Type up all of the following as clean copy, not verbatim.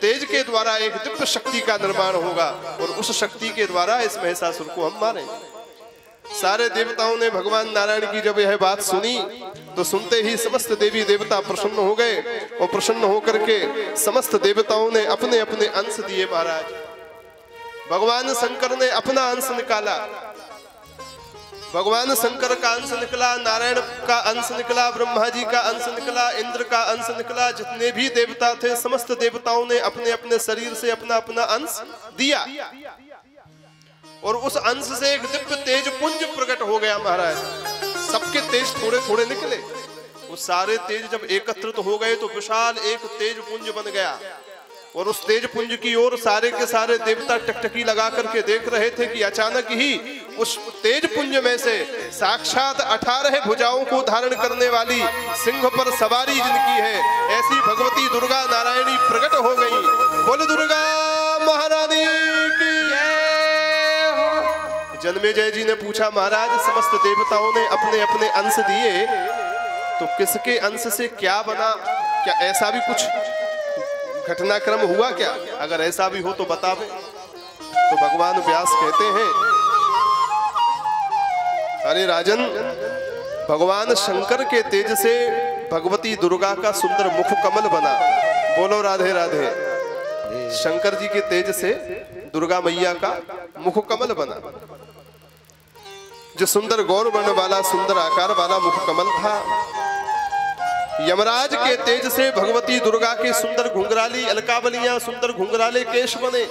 तेज के द्वारा एक दिव्य शक्ति का निर्माण होगा और उस शक्ति के द्वारा इस महिषासुर को हम मारेंगे। सारे देवताओं ने भगवान नारायण की जब यह बात सुनी तो सुनते ही समस्त देवी देवता प्रसन्न हो गए और प्रसन्न होकर के समस्त देवताओं ने अपने अपने अंश दिए। महाराज भगवान शंकर ने अपना अंश निकाला, भगवान शंकर का अंश निकला, नारायण का अंश निकला, ब्रह्मा जी का अंश निकला, इंद्र का अंश निकला। जितने भी देवता थे समस्त देवताओं ने अपने अपने शरीर से अपना अपना अंश दिया और उस अंश से एक दिव्य तेज पुंज प्रकट हो गया। महाराज सबके तेज थोड़े थोड़े निकले, वो सारे तेज जब एकत्रित हो गए तो विशाल एक तेज पुंज बन गया और उस तेज पुंज की ओर सारे के सारे देवता टकटकी लगा करके देख रहे थे कि अचानक ही उस तेज पुंज में से साक्षात 18 भुजाओं को धारण करने वाली सिंह पर सवारी जिनकी है ऐसी भगवती दुर्गा नारायणी प्रकट हो गई। बोल दुर्गा महारानी की जय। जन्मेजय जी ने पूछा, महाराज समस्त देवताओं ने अपने अपने अंश दिए तो किसके अंश से क्या बना? क्या ऐसा भी कुछ घटनाक्रम हुआ क्या? अगर ऐसा भी हो तो बतावे। तो भगवान व्यास कहते हैं, अरे राजन, भगवान शंकर के तेज से भगवती दुर्गा का सुंदर मुख कमल बना। बोलो राधे राधे। शंकर जी के तेज से दुर्गा मैया का मुख कमल बना। जो सुंदर गौर वर्ण वाला सुंदर आकार वाला मुख कमल था, यमराज के तेज से भगवती दुर्गा के सुंदर घुंघराली अलकावलियां, सुंदर घुंघराले केश बने।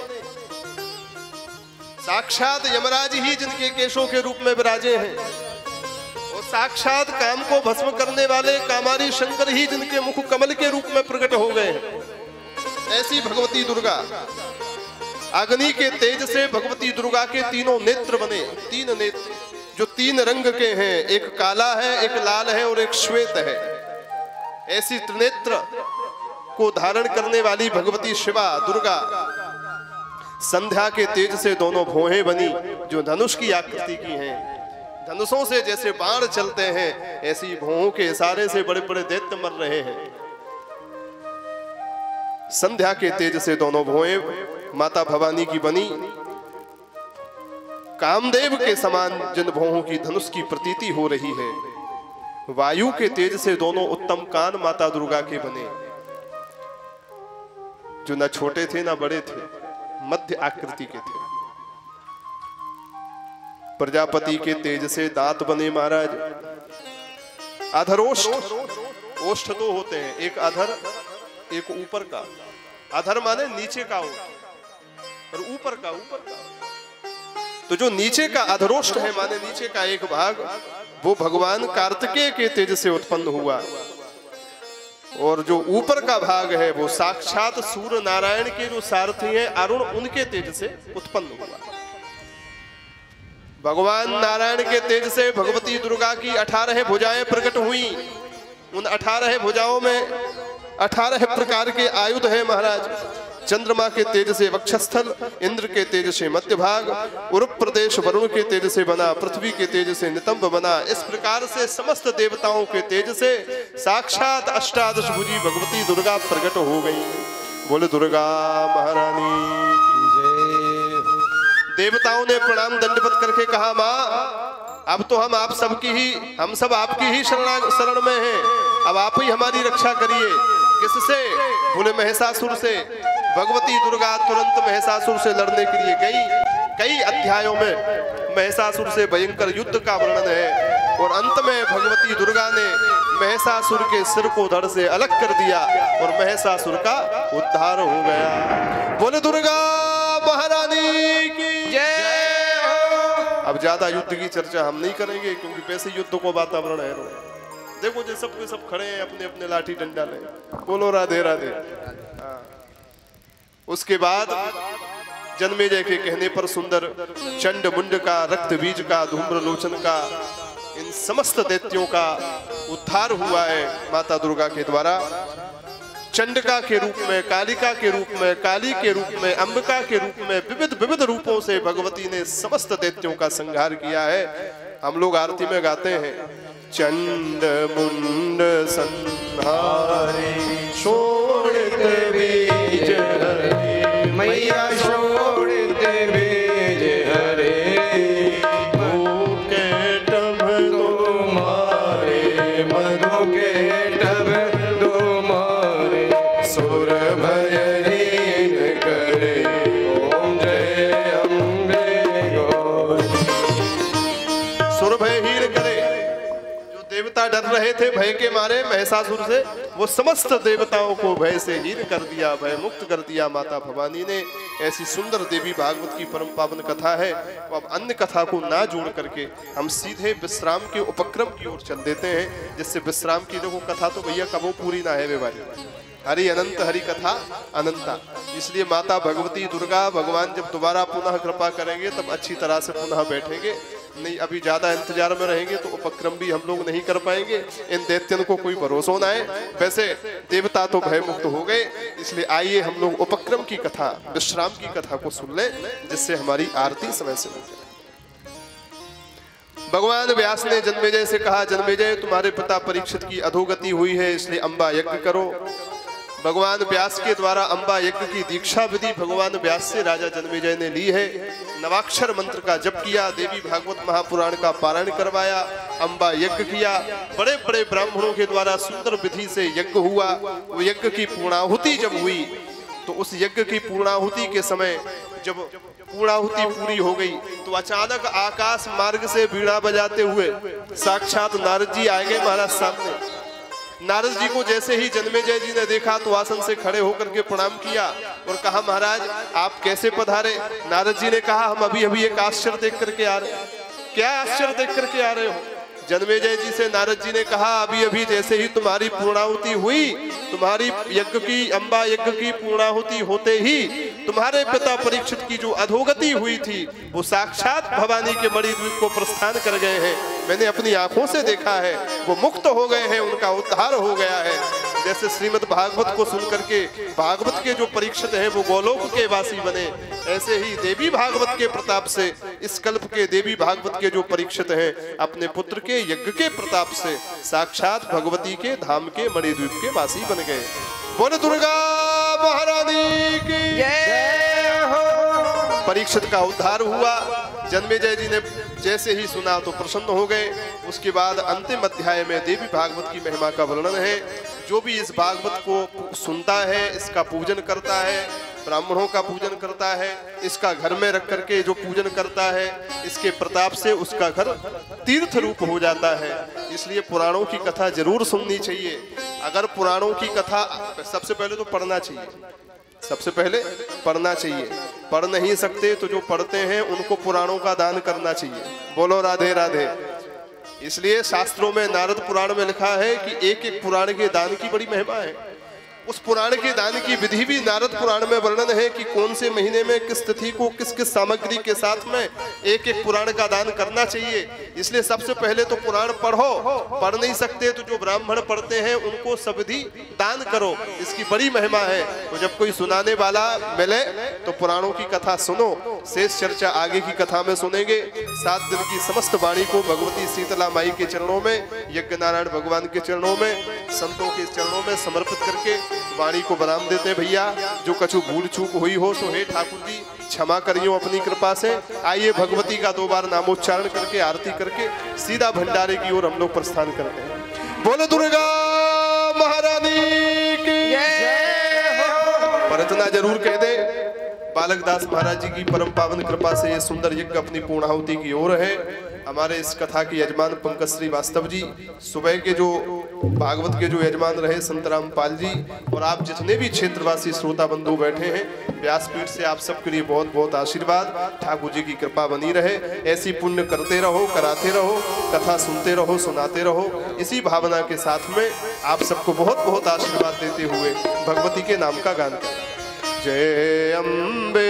साक्षात यमराज ही जिनके केशों के रूप में विराजे हैं और साक्षात काम को भस्म करने वाले कामारी शंकर ही जिनके मुख कमल के रूप में प्रकट हो गए हैं। ऐसी भगवती दुर्गा अग्नि के तेज से भगवती दुर्गा के तीनों नेत्र बने। 3 नेत्र जो 3 रंग के हैं, एक काला है, एक लाल है और एक श्वेत है। ऐसी त्रिनेत्र को धारण करने वाली भगवती शिवा दुर्गा संध्या के तेज से दोनों भौहें बनी जो धनुष की आकृति की हैं। धनुषों से जैसे बाण चलते हैं ऐसी भौहों के इशारे से बड़े बड़े दैत्य मर रहे हैं। संध्या के तेज से दोनों भौहें माता भवानी की बनी। कामदेव के समान जिन भौहों की धनुष की प्रतीति हो रही है, वायु के तेज से दोनों उत्तम कान माता दुर्गा के बने जो न छोटे थे न बड़े थे, मध्य आकृति के थे। प्रजापति के तेज से दांत बने। महाराज अधरोष्ठ, ओष्ठ 2 होते हैं, एक अधर एक ऊपर का। अधर माने नीचे का ओष्ठ और ऊपर का तो जो नीचे का अधरोष्ठ है माने नीचे का एक भाग, वो भगवान कार्तिकेय के तेज से उत्पन्न हुआ और जो ऊपर का भाग है वो साक्षात सूर्य नारायण के जो सारथी हैं अरुण, उनके तेज से उत्पन्न हुआ। भगवान नारायण के तेज से भगवती दुर्गा की 18 भुजाएं प्रकट हुई। उन 18 भुजाओं में 18 प्रकार के आयुध हैं। महाराज चंद्रमा के तेज से वक्षस्थल, इंद्र के तेज से मध्य भाग, उरुप प्रदेश वरुण के तेज से बना, पृथ्वी के तेज से नितंब बना। इस प्रकार से समस्त देवताओं के तेज से साक्षात अष्टादश भुजी भगवती दुर्गा प्रकट हो गई। बोले दुर्गा महारानी जय। देवताओं ने प्रणाम दंडवत करके कहा, माँ अब तो हम सब आपकी ही शरण में हैं, अब आप ही हमारी रक्षा करिए। किससे? बोले महिषासुर से। भगवती दुर्गा तुरंत महिषासुर से लड़ने के लिए गई। कई अध्यायों में महिषासुर से भयंकर युद्ध का वर्णन है और अंत में भगवती दुर्गा ने महिषासुर के सिर को धड़ से अलग कर दिया और महिषासुर का उद्धार हो गया। बोले दुर्गा महारानी की जय। अब ज्यादा युद्ध की चर्चा हम नहीं करेंगे क्योंकि वैसे युद्ध को वातावरण है। देखो जो सब के सब खड़े हैं अपने अपने लाठी डंडा ले। बोलो राधे राधे। उसके बाद जन्मेजय के कहने पर सुंदर चंड मुंड का, रक्त बीज का, धूम्रलोचन का, इन समस्त दैत्यों का उद्धार हुआ है माता दुर्गा के द्वारा। चंडिका के रूप में, कालिका के रूप में, काली के रूप में, अंबिका के रूप में विविध विविध रूपों से भगवती ने समस्त दैत्यों का संहार किया है। हम लोग आरती में गाते हैं, चंड मुंड संहारे शोणित बीज भय के मारे महिषासुर से वो समस्त देवताओं को भय से हीन कर दिया, भय मुक्त कर दिया माता भवानी ने। ऐसी सुंदर देवी भागवत की परम पावन कथा है। तो अब अन्य कथा को ना जोड़ करके हम सीधे विश्राम के उपक्रम की ओर चल देते हैं, जिससे विश्राम की देखो कथा तो भैया कबो पूरी ना है बेवारी। हरि अनंत हरि कथा अनंता। इसलिए माता भगवती दुर्गा भगवान जब दोबारा पुनः कृपा करेंगे तब अच्छी तरह से पुनः बैठेंगे, नहीं अभी ज्यादा इंतजार में रहेंगे तो उपक्रम भी हम लोग नहीं कर पाएंगे। इन दैत्यन को कोई भरोसा ना है। वैसे देवता तो भय मुक्त हो गए, इसलिए आइए हम लोग उपक्रम की कथा, विश्राम की कथा को सुन ले, जिससे हमारी आरती समय से हो जाए। भगवान व्यास ने जन्मेजय से कहा, जन्मेजय तुम्हारे पिता परीक्षित की अधोगति हुई है, इसलिए अम्बा यज्ञ करो। भगवान व्यास के द्वारा अम्बा यज्ञ की दीक्षा विधि भगवान व्यास से राजा जन्मेजय ने ली है। नवाक्षर मंत्र का जप किया, देवी भागवत महापुराण का पारायण करवाया, अम्बा यज्ञ किया। बड़े बड़े ब्राह्मणों के द्वारा सुंदर विधि से यज्ञ हुआ। वो यज्ञ की पूर्णाहुति जब हुई तो उस यज्ञ की पूर्णाहुति के समय जब पूर्णाहुति पूरी हो गई तो अचानक आकाश मार्ग से बीड़ा बजाते हुए साक्षात नारद जी आ गए महाराज सामने। नारद जी को जैसे ही जन्मेजय जी ने देखा तो आसन से खड़े होकर के प्रणाम किया और कहा, महाराज आप कैसे पधारे? नारद जी ने कहा, हम अभी अभी एक आश्चर्य देख करके आ रहे हैं। क्या आश्चर्य देख करके आ रहे हो? जन्मेजय जी से नारद जी ने कहा, अभी अभी जैसे ही तुम्हारी पूर्णाहुति हुई, तुम्हारी यज्ञ की अम्बा यज्ञ की पूर्णाहुति होते ही तुम्हारे पिता परीक्षित की जो अधोगति हुई थी वो साक्षात भवानी के मणिद्वीप को प्रस्थान कर गए हैं। मैंने अपनी आंखों से देखा है, वो मुक्त हो गए हैं, उनका उद्धार हो गया है। जैसे श्रीमद् भागवत को सुन करके भागवत के जो परीक्षित हैं वो गोलोक के वासी बने, ऐसे ही देवी भागवत के प्रताप से इस कल्प के देवी भागवत के जो परीक्षित हैं अपने पुत्र के यज्ञ के प्रताप से साक्षात भगवती के धाम के मणिद्वीप के वासी बन गए। बोल दुर्गा महारानी की जय हो। परीक्षित का उद्धार हुआ। जन्मेजय जी ने जैसे ही सुना तो प्रसन्न हो गए। उसके बाद अंतिम अध्याय में देवी भागवत की महिमा का वर्णन है। जो भी इस भागवत को सुनता है, इसका पूजन करता है, ब्राह्मणों का पूजन करता है, इसका घर में रख करके जो पूजन करता है, इसके प्रताप से उसका घर तीर्थ रूप हो जाता है। इसलिए पुराणों की कथा जरूर सुननी चाहिए। अगर पुराणों की कथा सबसे पहले तो पढ़ना चाहिए, सबसे पहले पढ़ना चाहिए। पढ़ नहीं सकते तो जो पढ़ते हैं उनको पुराणों का दान करना चाहिए। बोलो राधे राधे। इसलिए शास्त्रों में नारद पुराण में लिखा है कि एक एक पुराण के दान की बड़ी महिमा है। उस पुराण के दान की विधि भी नारद पुराण में वर्णन है कि कौन से महीने में किस तिथि को किस किस सामग्री के साथ में एक एक पुराण का दान करना चाहिए। इसलिए सबसे पहले तो पुराण पढ़ो, पढ़ नहीं सकते तो जो ब्राह्मण पढ़ते हैं उनको सबधी दान करो, इसकी बड़ी महिमा है। तो जब कोई सुनाने वाला मिले तो पुराणों की कथा सुनो। शेष चर्चा आगे की कथा में सुनेंगे। 7 दिन की समस्त वाणी को भगवती शीतला माई के चरणों में, यज्ञ नारायण भगवान के चरणों में, संतों के चरणों में समर्पित करके वाणी को बराम देते हैं। भैया जो कछु भूल चूक हुई हो सो हे ठाकुर जी क्षमा करियो अपनी कृपा से। आइए भगवती का 2 बार नामोच्चारण करके आरती करके सीधा भंडारे की ओर हम लोग प्रस्थान करते हैं। बोलो दुर्गा महारानी की जय हो। प्रार्थना जरूर कह दे। बालक दास महाराज जी की परम पावन कृपा से ये सुंदर यज्ञ अपनी पूर्णाहुति की ओर है। हमारे इस कथा के यजमान पंकज श्री वास्तव जी, सुबह के जो भागवत के जो यजमान रहे संतराम पाल जी, और आप जितने भी क्षेत्रवासी श्रोता बंधु बैठे हैं, व्यासपीठ से आप सबके लिए बहुत बहुत आशीर्वाद। ठाकुर जी की कृपा बनी रहे। ऐसी पुण्य करते रहो, कराते रहो, कथा सुनते रहो, सुनाते रहो। इसी भावना के साथ में आप सबको बहुत बहुत आशीर्वाद देते हुए भगवती के नाम का गान करें। जय अम्बे।